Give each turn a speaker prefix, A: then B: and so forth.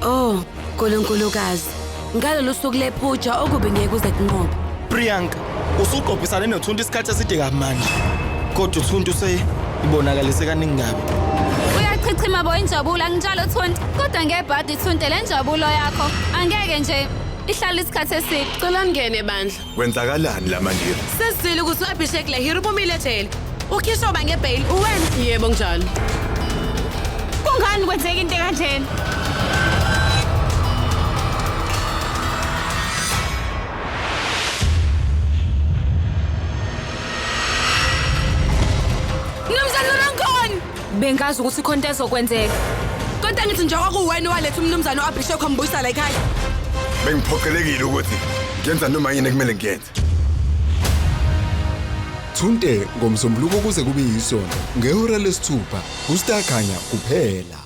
A: Oh, nkulunkulukazi. Ngalolu suku lephutha okubi ngeke uze kunqobe.
B: Priyanka, usuqophisane noThuntu isikhathi eside kamanje. Kodwa uThuntu ibonakalise kaningi kabi.
C: Uyachichima bo injabulo anginjalo Thuntu. Kodwa ngebhadi Thuntu le njabulo yakho angeke nje ihlala isikhathi eside.
A: Cela ngene bandla.
D: Kwenzakalani la mandiri?
A: Sesizile ukuthi uAbhishek Lahiri ubumile ejele. Ukhishoba ngebail uwena? Yebo njalo.
C: Kungani kwenzeka into kanjena?
A: Mnumzane Rankon!
C: Bengazi ukuthi ikhonto ezokwenzeka.
A: Kodwa ngithi nje kwakuwena owaletha umnumzane uAbhishek ombuyisa la ekhaya.
D: Bengiphoqelekile ukuthi ngenza noma yini ekumele ngiyenze.
E: Thunte ngomsombuluko kuze kube yisonto ngehora lesithupha uStar Khanya kuphela.